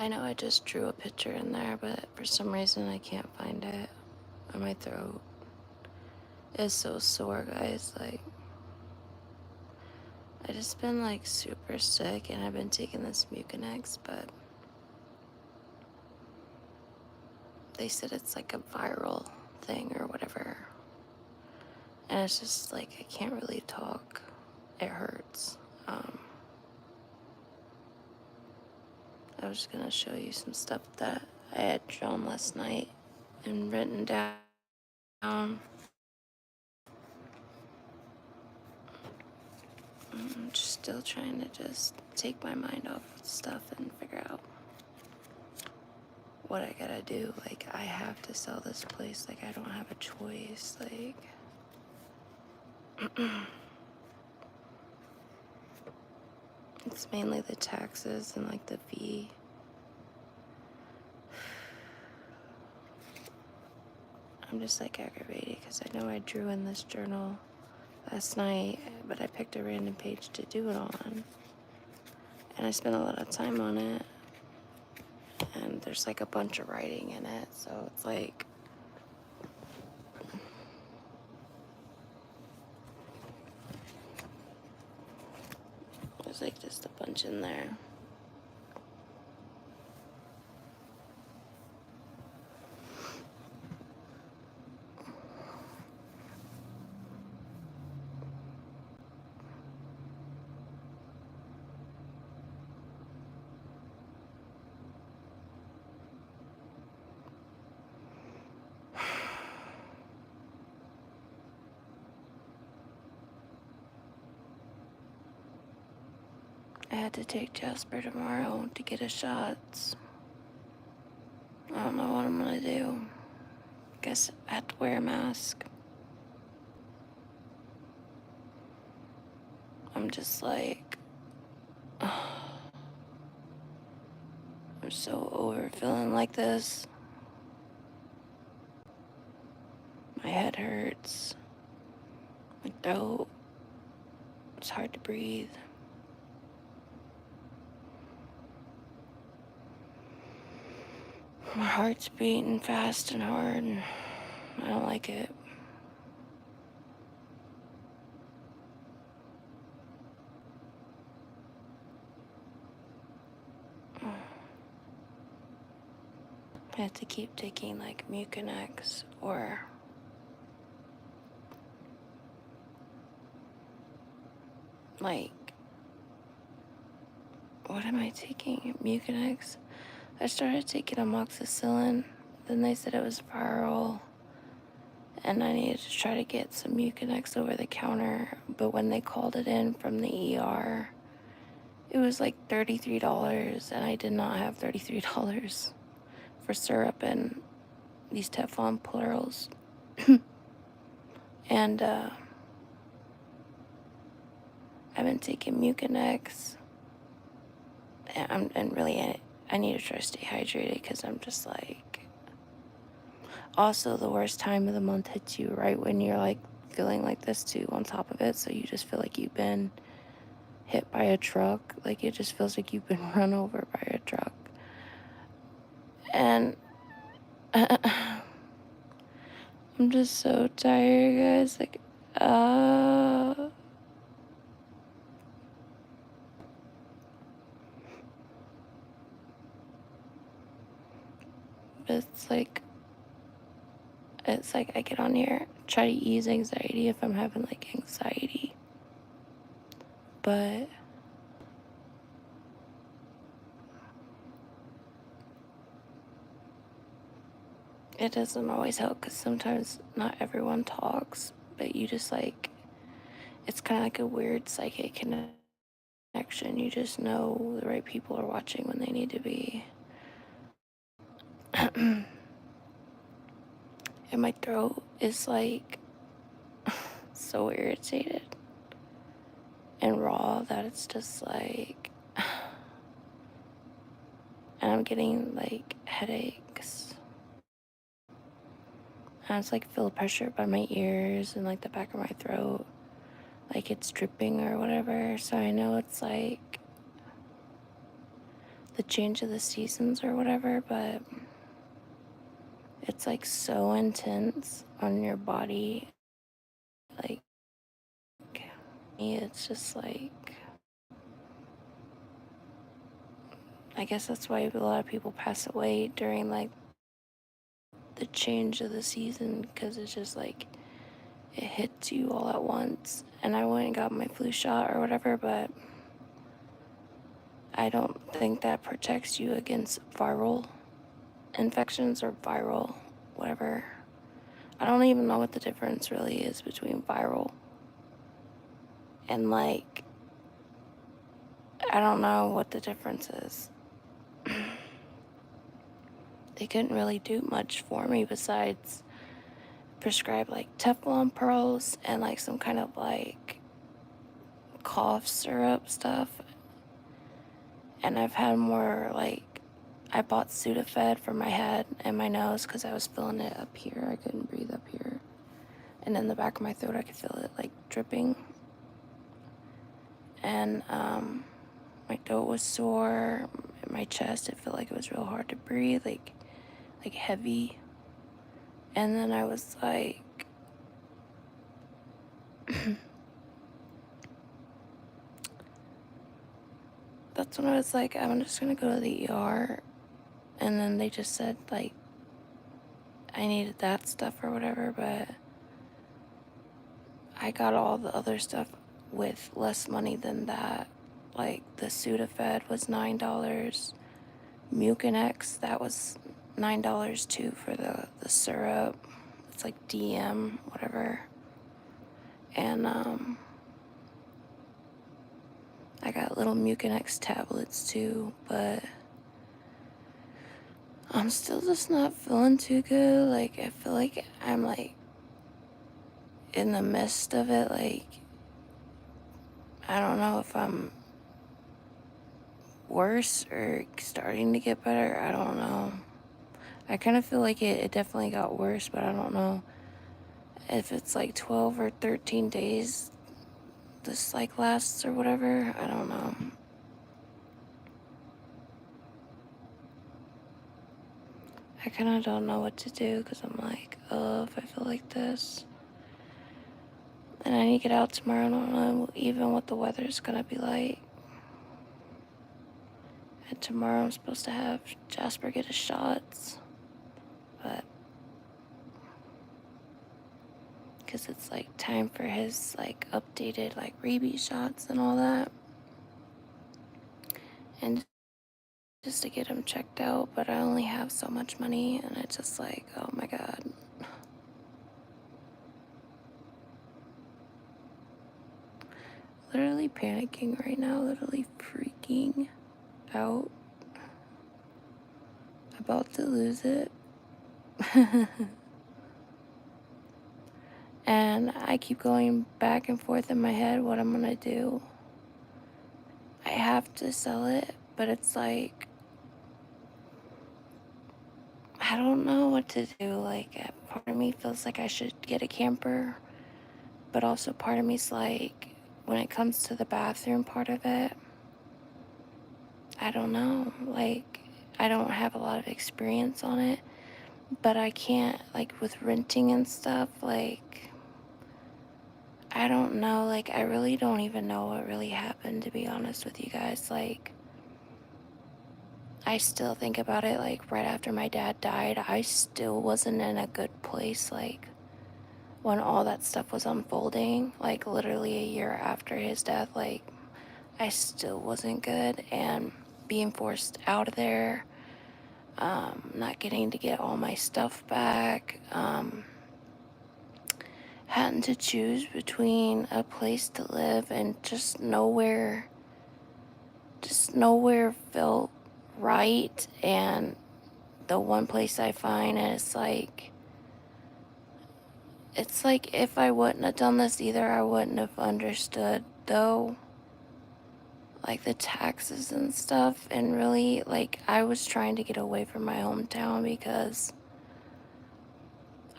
I know I just drew a picture in there, but for some reason I can't find it. And my throat is so sore, guys. Like, I just been like super sick, and I've been taking this Mucinex, but they said it's like a viral thing or whatever. And it's just like I can't really talk. It hurts. I was just gonna show you some stuff that I had drawn last night and written down. I'm just still trying to just take my mind off stuff and figure out what I gotta do. Like, I have to sell this place. Like, I don't have a choice. Like, it's mainly the taxes and like the fee. I'm just like aggravated because I know I drew in this journal last night, but I picked a random page to do it on. And I spent a lot of time on it. And there's like a bunch of writing in it, so it's like there's like just a bunch in there. I had to take Jasper tomorrow to get his shots. I don't know what I'm gonna do. Guess I have to wear a mask. I'm just like, I'm so over feeling like this. My head hurts. My throat, it's hard to breathe. My heart's beating fast and hard. I don't like it. I have to keep taking like Mucinex or like, what am I taking? Mucinex? I started taking amoxicillin, then they said it was viral, and I needed to try to get some Mucinex over the counter, but when they called it in from the ER, it was like $33, and I did not have $33 for syrup and these Teflon plurals. And I've been taking Mucinex, and really, I need to try to stay hydrated because I'm just like, also the worst time of the month hits you right when you're like feeling like this too on top of it, so you just feel like you've been hit by a truck. Like it just feels like you've been run over by a truck. And I'm just so tired, guys. Like, it's like, I get on here, try to ease anxiety if I'm having like anxiety, but it doesn't always help because sometimes not everyone talks, but you just like, it's kind of like a weird psychic connection. You just know the right people are watching when they need to be. And my throat is like so irritated and raw that it's just like, and I'm getting like headaches. And it's like feel pressure by my ears and like the back of my throat, like it's dripping or whatever. So I know it's like the change of the seasons or whatever, but it's like so intense on your body. Like, it's just like, I guess that's why a lot of people pass away during like the change of the season, because it's just like it hits you all at once. And I went and got my flu shot or whatever, but I don't think that protects you against viral infections or viral whatever. I don't even know what the difference really is between viral and like, I don't know what the difference is. They couldn't really do much for me besides prescribe like Teflon pearls and like some kind of like cough syrup stuff. And I've had more like, I bought Sudafed for my head and my nose because I was feeling it up here. I couldn't breathe up here. And in the back of my throat, I could feel it like dripping. And my throat was sore. In my chest, it felt like it was real hard to breathe, like heavy. And then I was like, that's when I was like, I'm just gonna go to the ER. And then they just said like I needed that stuff or whatever, but I got all the other stuff with less money than that. Like the Sudafed was $9. Mucinex, that was $9 too for the syrup. It's like DM, whatever. And I got little Mucinex tablets too, but I'm still just not feeling too good. Like I feel like I'm like in the midst of it. Like I don't know if I'm worse or starting to get better. I don't know. I kind of feel like it definitely got worse, but I don't know. if it's like 12 or 13 days this like lasts or whatever. I don't know. I kind of don't know what to do because I'm like, oh, if I feel like this. And I need to get out tomorrow. I don't know even what the weather's gonna be like. And tomorrow I'm supposed to have Jasper get his shots. But because it's like time for his like updated like rabies shots and all that. And just to get him checked out, but I only have so much money and it's just like, oh my God. Literally panicking right now, literally freaking out. About to lose it. And I keep going back and forth in my head what I'm gonna do. I have to sell it, but it's like, I don't know what to do. Like, part of me feels like I should get a camper, but also part of me's like, when it comes to the bathroom part of it, I don't know. Like, I don't have a lot of experience on it, but I can't, like, with renting and stuff, like, I don't know. Like, I really don't even know what really happened, to be honest with you guys. Like, I still think about it, like, right after my dad died, I still wasn't in a good place, like, when all that stuff was unfolding, like, literally a year after his death, like, I still wasn't good, and being forced out of there, not getting to get all my stuff back, having to choose between a place to live and just nowhere felt right. And the one place I find is like, it's like if I wouldn't have done this either, I wouldn't have understood though, like the taxes and stuff. And really, like, I was trying to get away from my hometown because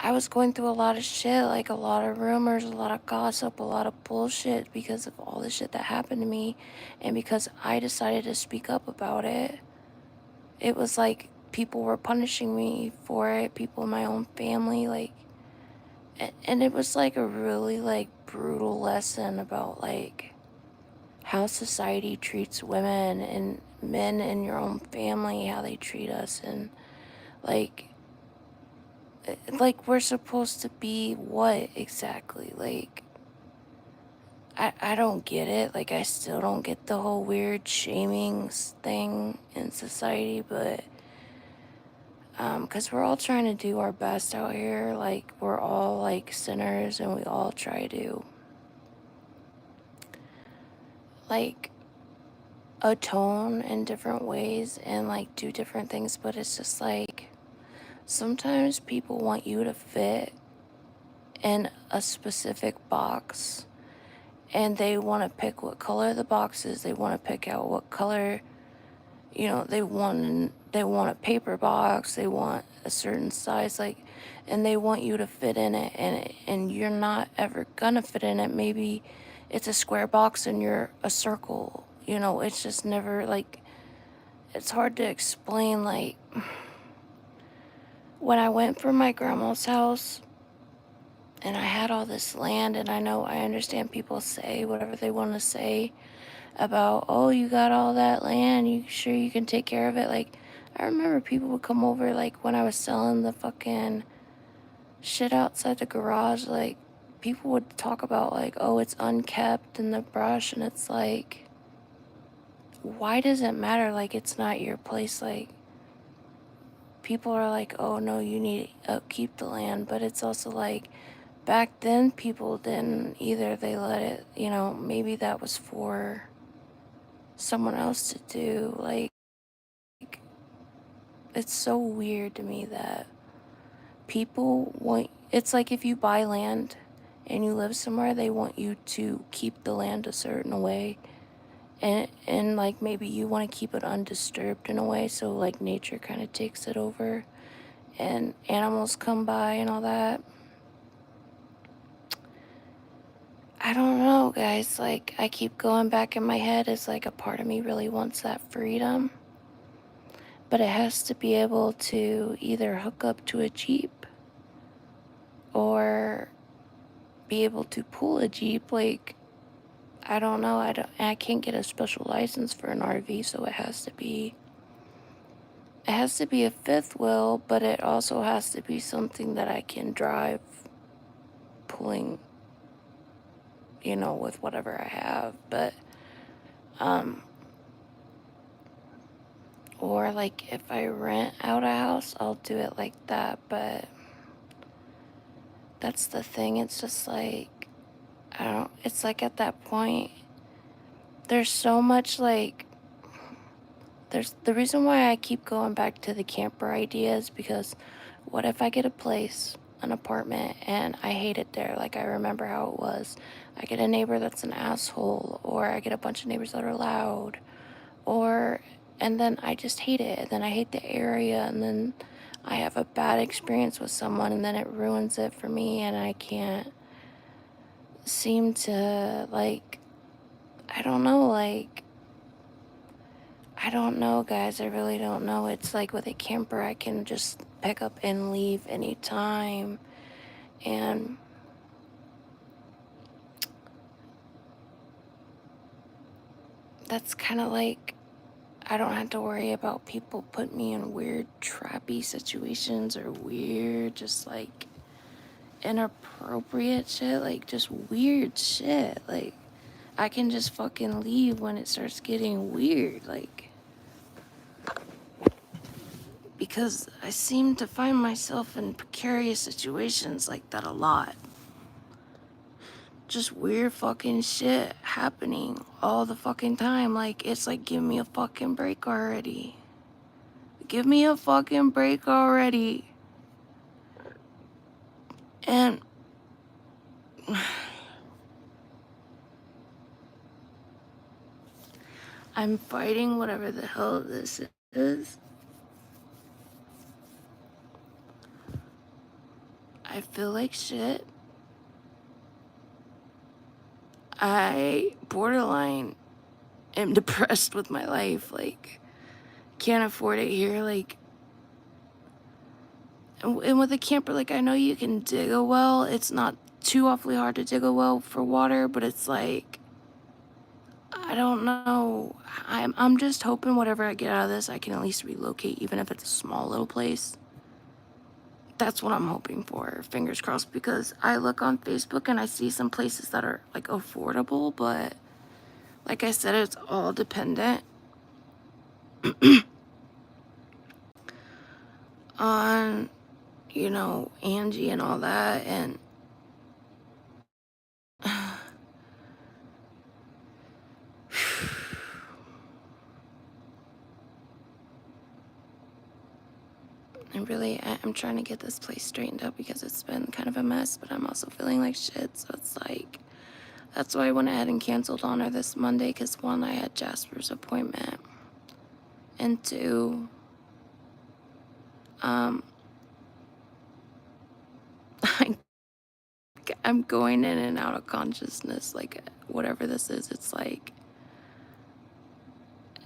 I was going through a lot of shit, like a lot of rumors, a lot of gossip, a lot of bullshit because of all the shit that happened to me. And because I decided to speak up about it, it was like people were punishing me for it, people in my own family, like, and it was like a really like brutal lesson about like how society treats women and men in your own family, how they treat us, and like we're supposed to be what exactly? Like, I don't get it. Like, I still don't get the whole weird shaming thing in society, but because we're all trying to do our best out here. Like, we're all like sinners and we all try to like atone in different ways and like do different things, but it's just like sometimes people want you to fit in a specific box and they want to pick what color the box is. They want to pick out what color, they want a paper box, they want a certain size, like, and they want you to fit in it, and you're not ever gonna fit in it. Maybe it's a square box and you're a circle. It's just never like, it's hard to explain. Like, when I went from my grandma's house and I had all this land, and I understand people say whatever they want to say about, oh, you got all that land, you sure you can take care of it? Like, I remember people would come over, like, when I was selling the fucking shit outside the garage, like, people would talk about, like, oh, it's unkept in the brush, and it's like, why does it matter? Like, it's not your place. Like, people are like, oh, no, you need to upkeep the land, but it's also like, back then, people didn't either. They let it, maybe that was for someone else to do. Like, it's so weird to me that people want, it's like if you buy land and you live somewhere, they want you to keep the land a certain way. And like maybe you want to keep it undisturbed in a way, so like nature kind of takes it over and animals come by and all that. I don't know, guys. Like, I keep going back in my head. It's like a part of me really wants that freedom. But it has to be able to either hook up to a Jeep or be able to pull a Jeep. Like, I don't know. I can't get a special license for an RV, so it has to be a fifth wheel, but it also has to be something that I can drive pulling, with whatever I have. But or like if I rent out a house, I'll do it like that. But that's the thing. It's just like, it's like at that point, there's so much like, there's the reason why I keep going back to the camper idea is because what if I get a place, an apartment, and I hate it there? Like, I remember how it was. I get a neighbor that's an asshole, or I get a bunch of neighbors that are loud, and then I just hate it. And then I hate the area, and then I have a bad experience with someone, and then it ruins it for me, and I can't seem to, like, I don't know, guys. I really don't know. It's like with a camper, I can just pick up and leave anytime. And that's kind of like, I don't have to worry about people putting me in weird, trappy situations or weird, just like inappropriate shit. Like, just weird shit. Like, I can just fucking leave when it starts getting weird. Like, because I seem to find myself in precarious situations like that a lot. Just weird fucking shit happening all the fucking time. Like, it's like, give me a fucking break already. Give me a fucking break already. And I'm fighting whatever the hell this is. I feel like shit. I borderline am depressed with my life. Like, can't afford it here. Like, and with a camper, like, I know you can dig a well. It's not too awfully hard to dig a well for water, but it's like, I don't know. I'm just hoping whatever I get out of this, I can at least relocate, even if it's a small little place. That's what I'm hoping for. Fingers crossed, because I look on Facebook and I see some places that are like affordable, but like I said, it's all dependent on, Angie and all that. And I'm trying to get this place straightened up because it's been kind of a mess, but I'm also feeling like shit. So it's like, that's why I went ahead and canceled on her this Monday, because one, I had Jasper's appointment, and two, I, I'm going in and out of consciousness, like whatever this is. It's like,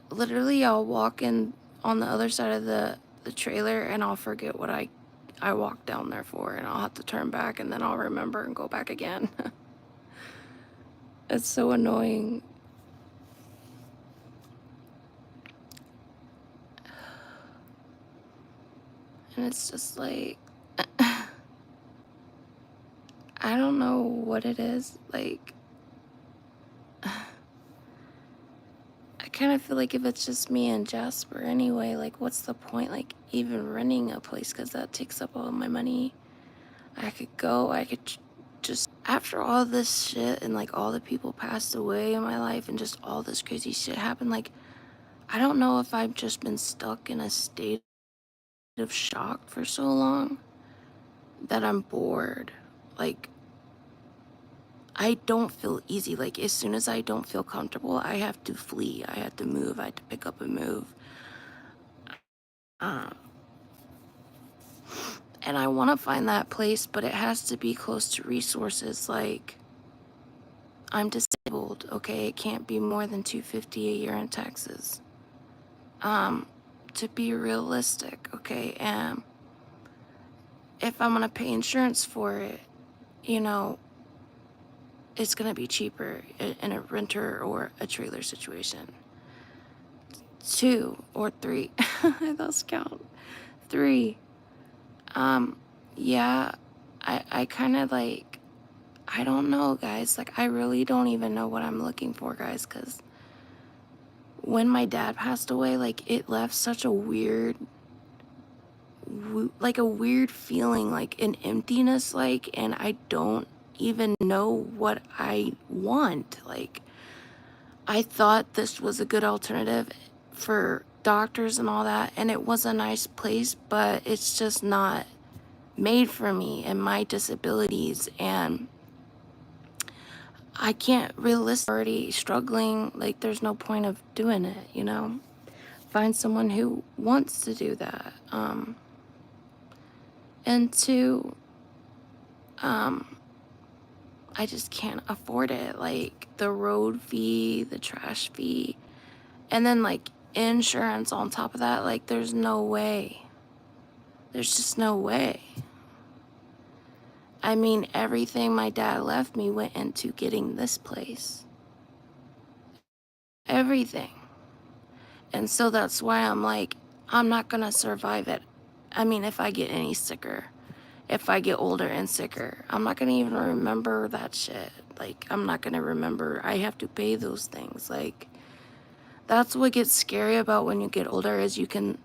literally, I'll walk in on the other side of the trailer and I'll forget what I walked down there for, and I'll have to turn back, and then I'll remember and go back again. It's so annoying. And it's just like, I don't know what it is. Like, I kind of feel like if it's just me and Jasper anyway, like, what's the point? Like, even renting a place, because that takes up all my money. I could just, after all this shit and like all the people passed away in my life and just all this crazy shit happened, like, I don't know if I've just been stuck in a state of shock for so long that I'm bored. Like, I don't feel easy. Like, as soon as I don't feel comfortable, I have to flee. I have to move. I have to pick up and move. And I want to find that place, but it has to be close to resources. Like, I'm disabled, okay? It can't be more than $250 a year in taxes. To be realistic, okay? And if I'm gonna pay insurance for it, you know, it's gonna be cheaper in a renter or a trailer situation. 2 or 3, I lost count. 3. Yeah, I kind of like, I don't know, guys. Like, I really don't even know what I'm looking for, guys, because when my dad passed away, like, it left such a weird, like, a weird feeling, like, an emptiness, like, and I don't even know what I want. Like, I thought this was a good alternative for doctors and all that, and it was a nice place, but it's just not made for me and my disabilities, and I can't realistically already struggling. Like, there's no point of doing it, you know? Find someone who wants to do that. And 2, I just can't afford it. Like, the road fee, the trash fee, and then like insurance on top of that. Like, there's no way. There's just no way. I mean, everything my dad left me went into getting this place. Everything. And so that's why I'm like, I'm not gonna survive it. I mean, if I get any sicker, if I get older and sicker, I'm not gonna even remember that shit. Like, I'm not gonna remember I have to pay those things. Like, that's what gets scary about when you get older, is you can,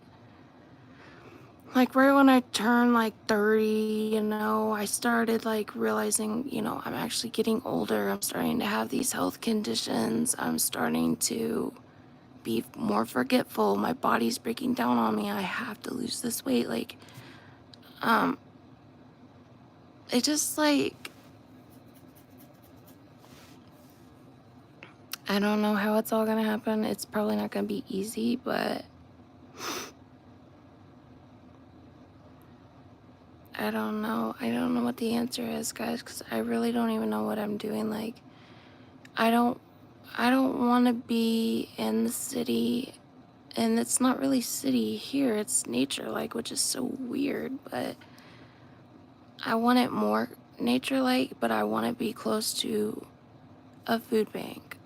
like, right when I turned like 30, you know, I started like realizing, you know, I'm actually getting older. I'm starting to have these health conditions. I'm starting to be more forgetful. My body's breaking down on me. I have to lose this weight. Like, it just like, I don't know how it's all gonna happen. It's probably not gonna be easy, but I don't know. I don't know what the answer is, guys, because I really don't even know what I'm doing. Like, I don't want to be in the city, and it's not really city here. It's nature, like, which is so weird, but I want it more nature-like, but I want to be close to a food bank,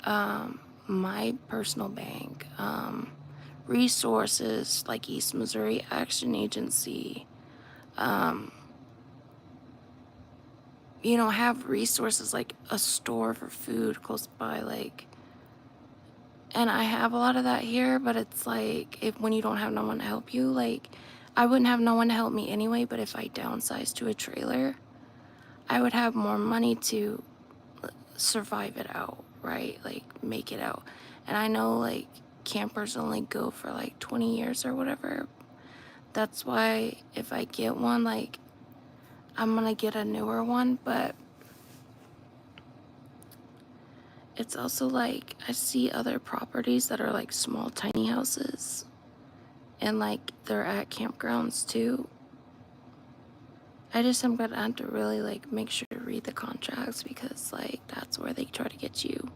my personal bank, resources like East Missouri Action Agency, you know, have resources like a store for food close by, like, and I have a lot of that here, but it's like, if when you don't have no one to help you, like, I wouldn't have no one to help me anyway, but if I downsize to a trailer, I would have more money to survive it out, right? Like, make it out. And I know, like, campers only go for like 20 years or whatever. That's why if I get one, like, I'm gonna get a newer one, but it's also like, I see other properties that are like small, tiny houses, and like they're at campgrounds too. I just am gonna have to really like make sure to read the contracts, because like that's where they try to get you.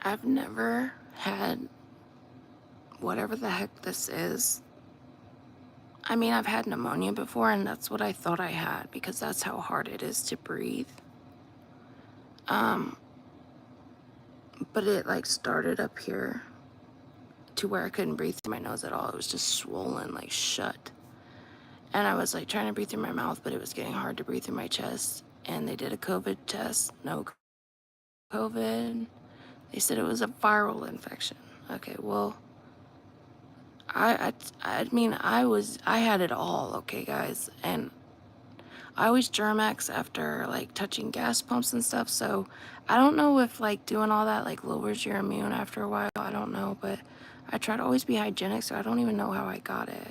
I've never had whatever the heck this is. I mean, I've had pneumonia before, and that's what I thought I had, because that's how hard it is to breathe. But it like started up here to where I couldn't breathe through my nose at all. It was just swollen, like shut. And I was like trying to breathe through my mouth, but it was getting hard to breathe through my chest. And they did a COVID test, no COVID. They said it was a viral infection. Okay, well, I mean, I had it all, okay, guys, and I always Germ-X after, like, touching gas pumps and stuff, so I don't know if, like, doing all that, like, lowers your immune after a while, I don't know, but I try to always be hygienic, so I don't even know how I got it,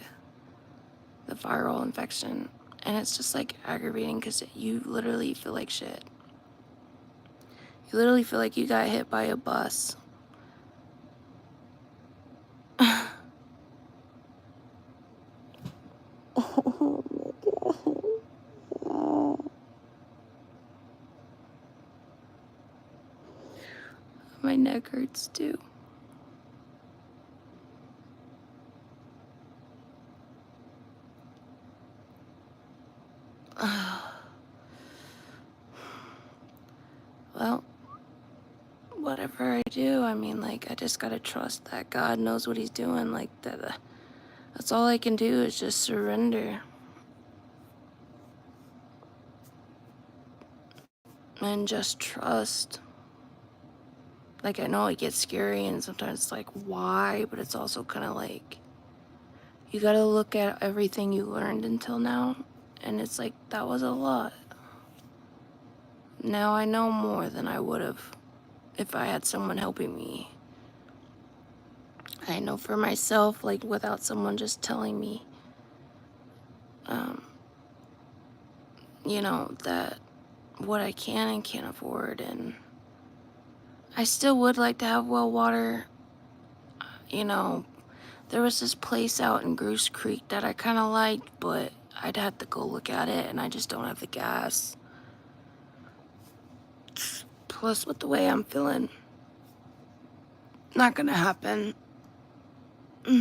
the viral infection, and it's just, like, aggravating, because you literally feel like shit. You literally feel like you got hit by a bus. Oh my god. My neck hurts too. Well, whatever I do, I mean, like, I just gotta trust that God knows what he's doing. Like, that's all I can do is just surrender. And just trust. Like, I know it gets scary and sometimes it's like, why? But it's also kind of like, you gotta look at everything you learned until now. And it's like, that was a lot. Now I know more than I would have if I had someone helping me. I know for myself, like, without someone just telling me, you know, that what I can and can't afford. And I still would like to have well water. You know, there was this place out in Goose Creek that I kind of liked, but I'd have to go look at it, and I just don't have the gas. Plus, with the way I'm feeling, not gonna happen. But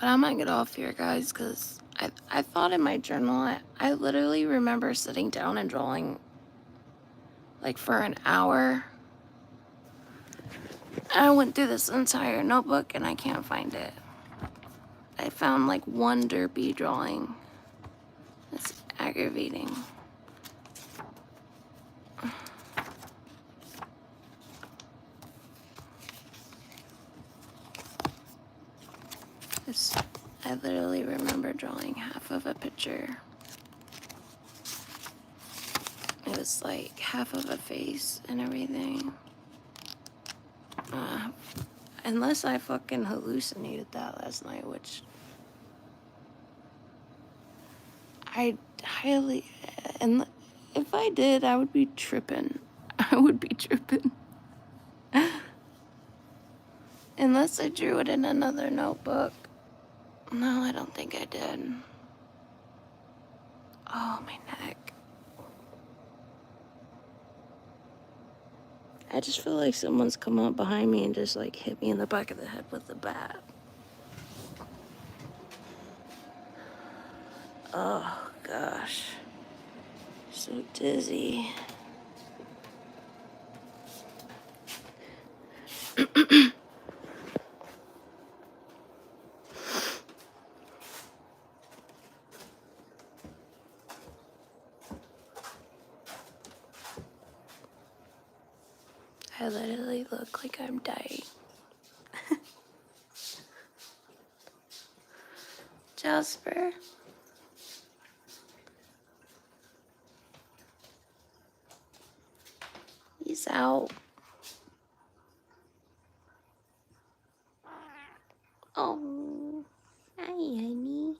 I'm gonna get off here, guys, because I thought in my journal, I literally remember sitting down and drawing, like, for an hour. I went through this entire notebook, and I can't find it. I found, like, one derpy drawing. It's aggravating. I literally remember drawing half of a picture. It was like half of a face and everything. Unless I fucking hallucinated that last night, which I highly, and if I did, I would be tripping. I would be tripping. Unless I drew it in another notebook. No, I don't think I did. Oh, my neck. I just feel like someone's come up behind me and just, like, hit me in the back of the head with a bat. Oh, gosh. So dizzy. I literally look like I'm dying. Jasper. He's out. Oh, hi, honey.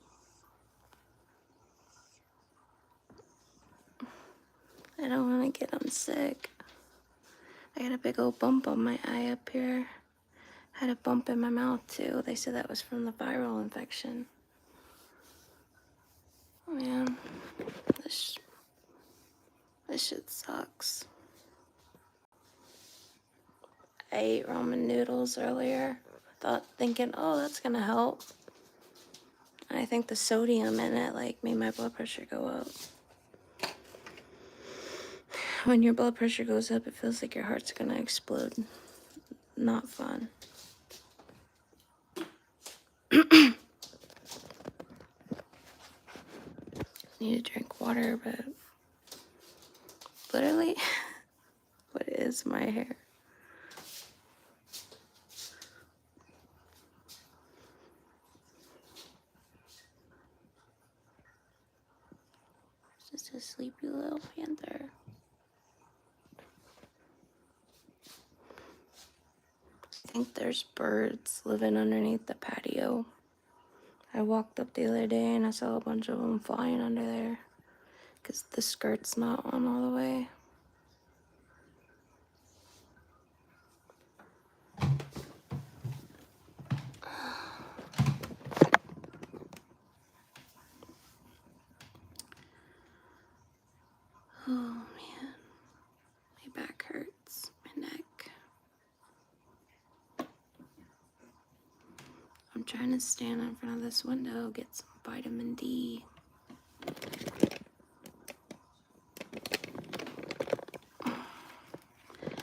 I don't want to get him sick. I got a big old bump on my eye up here. Had a bump in my mouth too. They said that was from the viral infection. Oh, man, this shit sucks. I ate ramen noodles earlier. Thinking, oh, that's gonna help. I think the sodium in it, like, made my blood pressure go up. When your blood pressure goes up, it feels like your heart's gonna explode. Not fun. need to drink water, but literally, what is my hair? Just a sleepy little panther. I think there's birds living underneath the patio. I walked up the other day and I saw a bunch of them flying under there because the skirt's not on all the way. Oh man, my back hurts, my neck. I'm trying to stand in front of this window, get some vitamin D.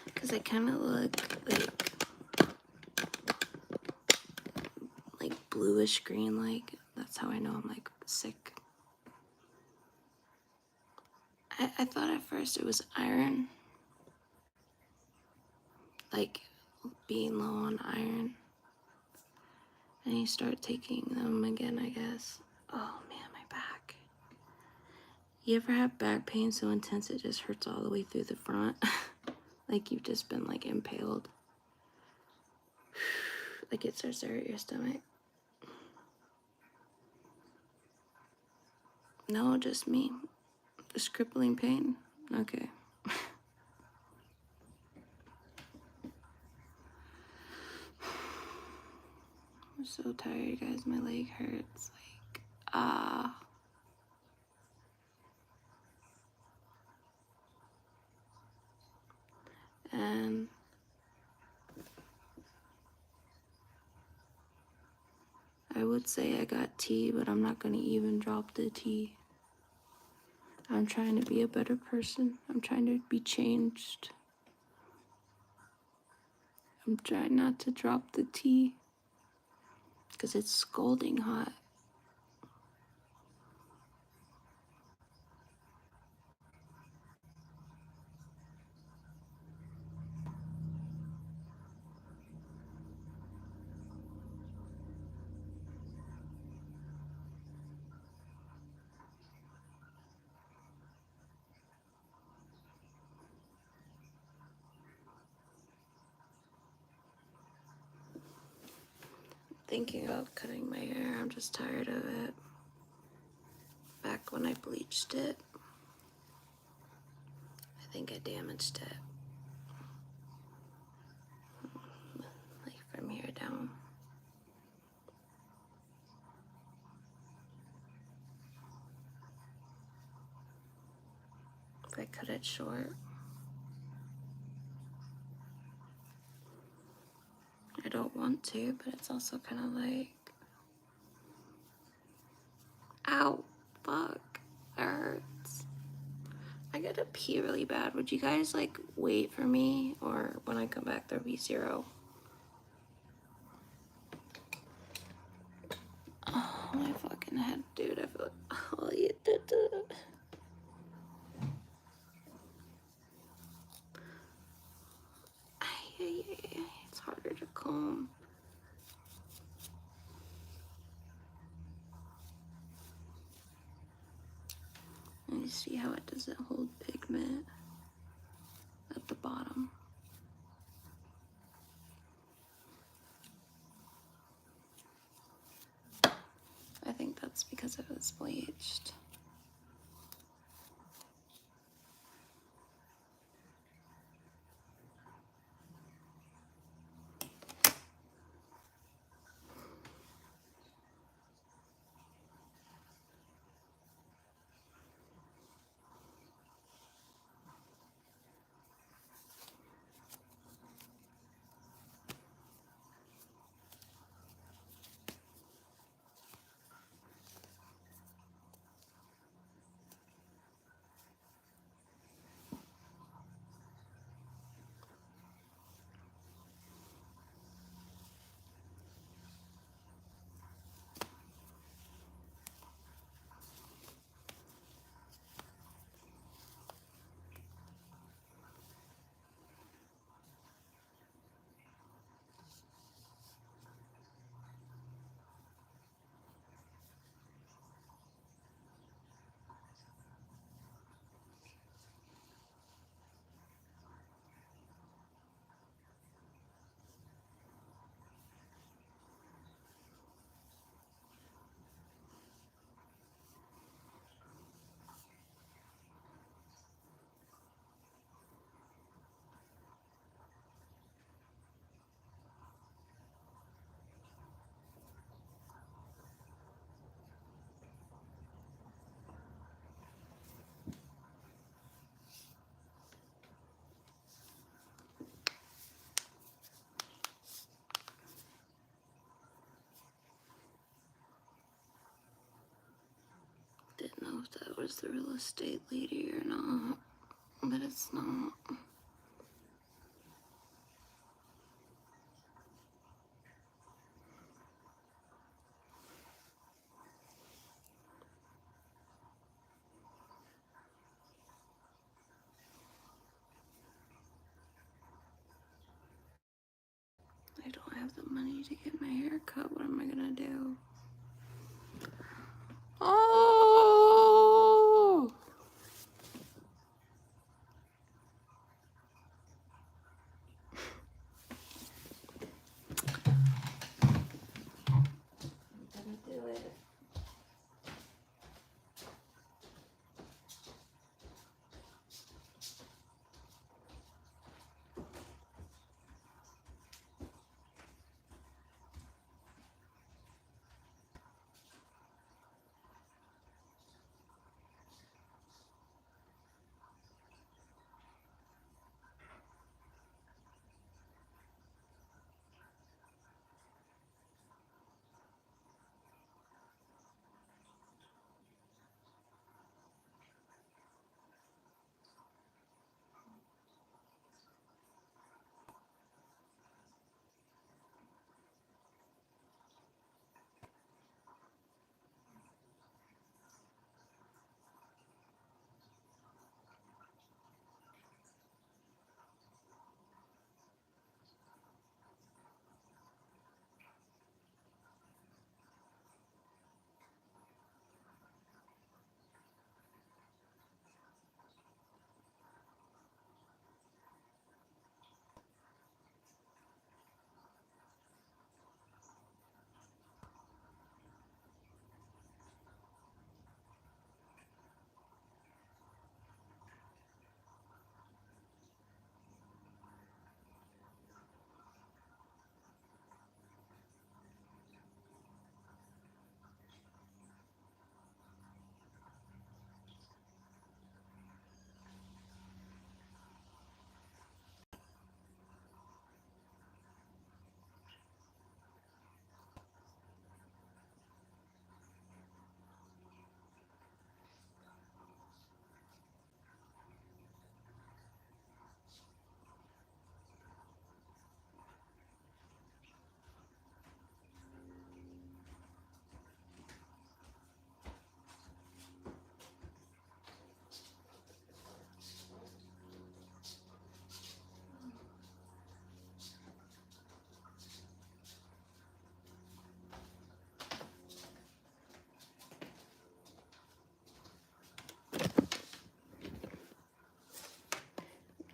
Because I kind of look like bluish green, like that's how I know I'm like sick. I thought at first it was iron, like being low on iron. And you start taking them again, I guess. Oh man, my back. You ever have back pain so intense it just hurts all the way through the front? Like you've just been like impaled. Like it starts to hurt your stomach. No, just me. Just crippling pain. Okay. I'm so tired, guys. My leg hurts. Like, ah. And I would say I got tea, but I'm not gonna even drop the tea. I'm trying to be a better person. I'm trying to be changed. I'm trying not to drop the tea because it's scalding hot. Thinking about cutting my hair. I'm just tired of it. Back when I bleached it, I think I damaged it. Like from here down. If I cut it short. I don't want to, but it's also kind of like, ow, fuck, that hurts. I gotta pee really bad. Would you guys like wait for me, or when I come back there'll be 0? Oh, my fucking head, dude. I feel like, oh, you did it. It's harder to comb. And you see how it doesn't hold pigment at the bottom. I think that's because it was bleached. didn't know if that was the real estate lady or not, but it's not. I don't have the money to get my hair cut. What am I gonna do? Oh! I'm gonna do it.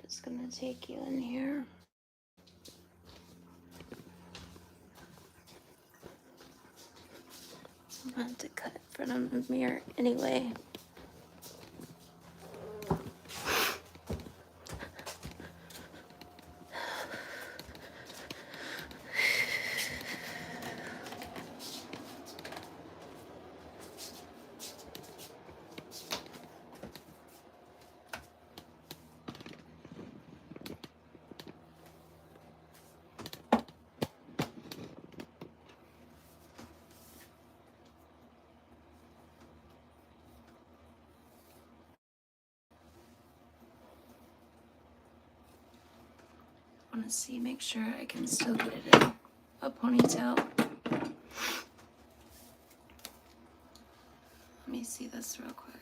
Just gonna take you in here. I'm gonna have to cut in front of the mirror anyway. I want to see, make sure I can still get it in a ponytail. Let me see this real quick.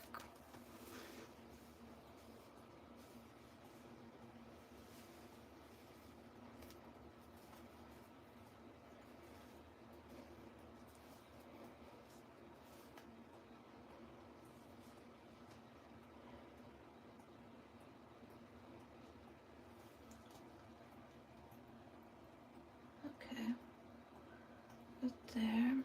Okay, right there.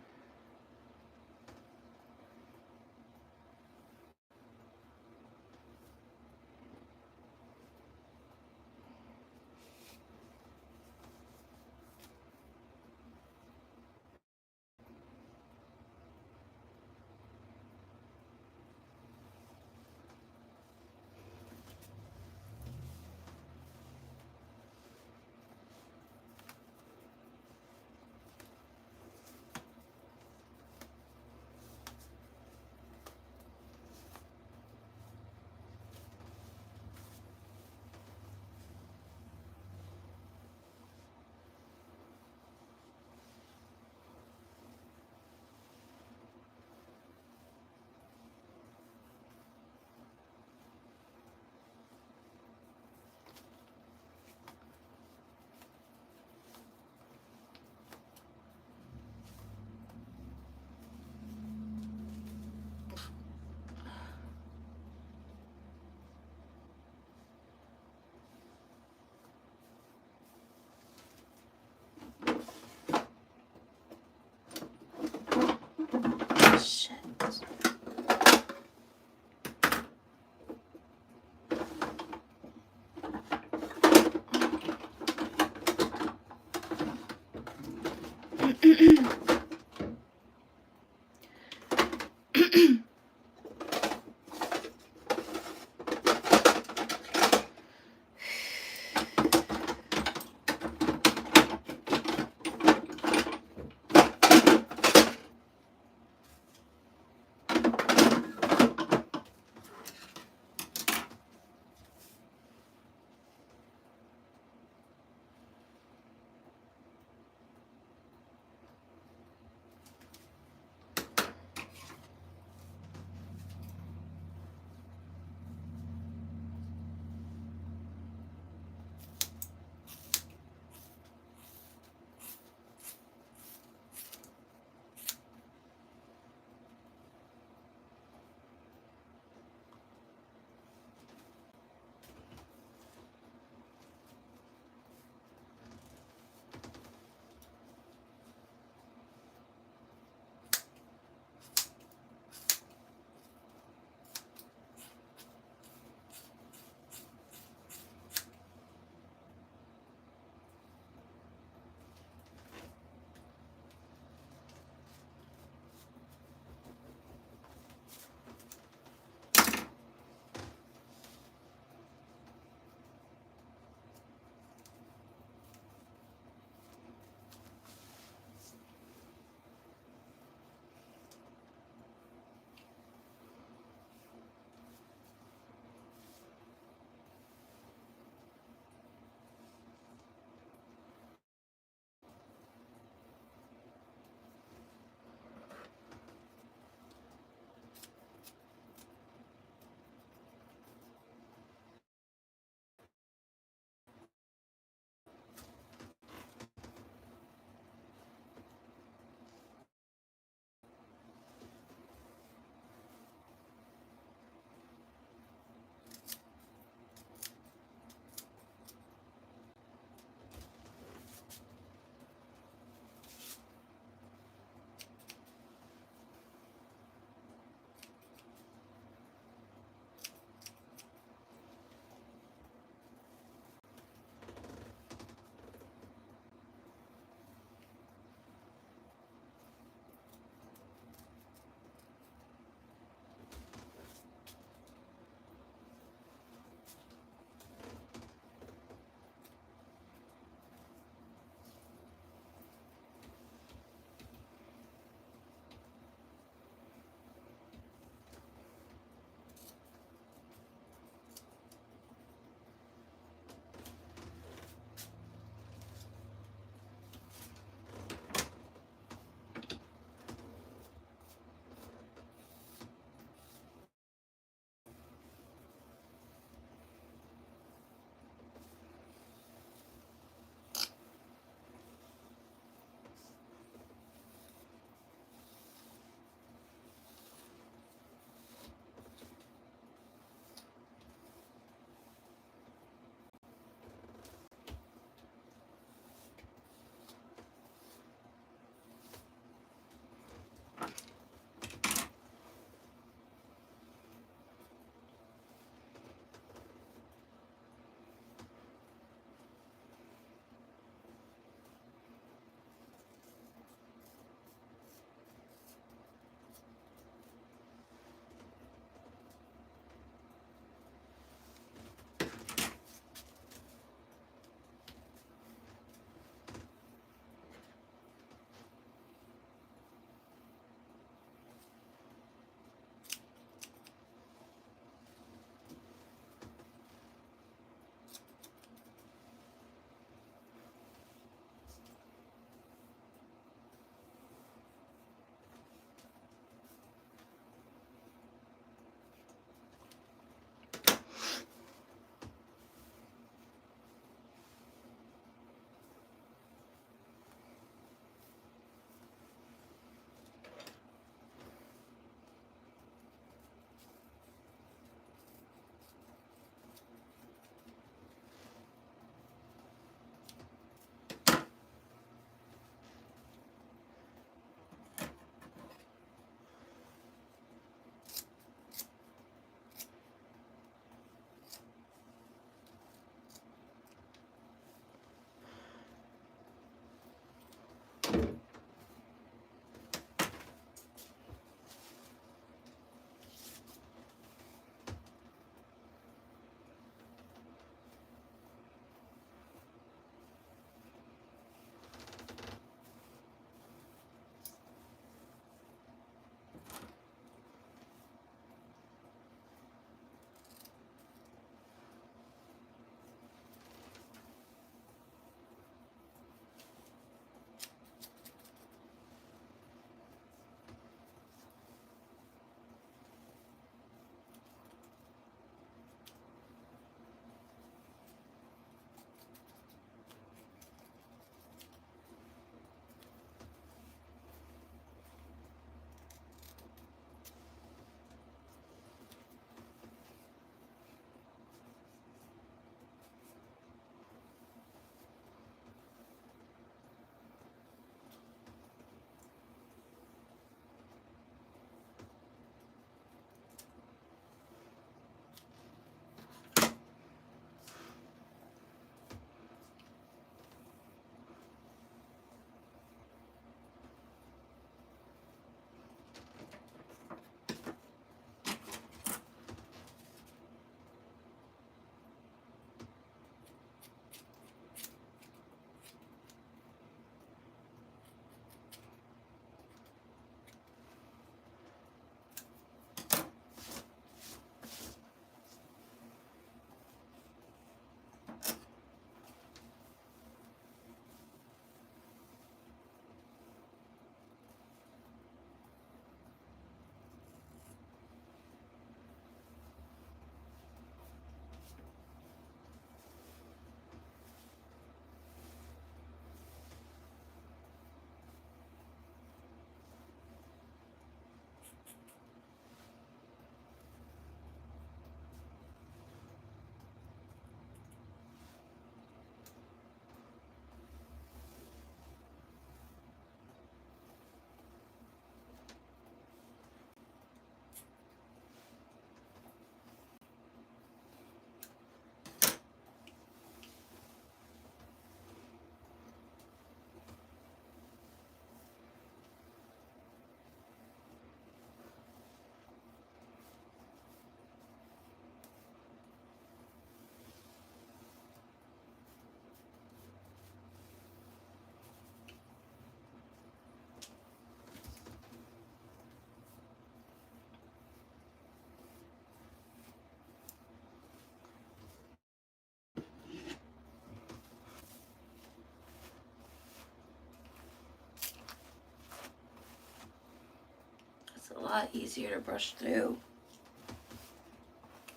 lot easier to brush through,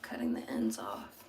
cutting the ends off.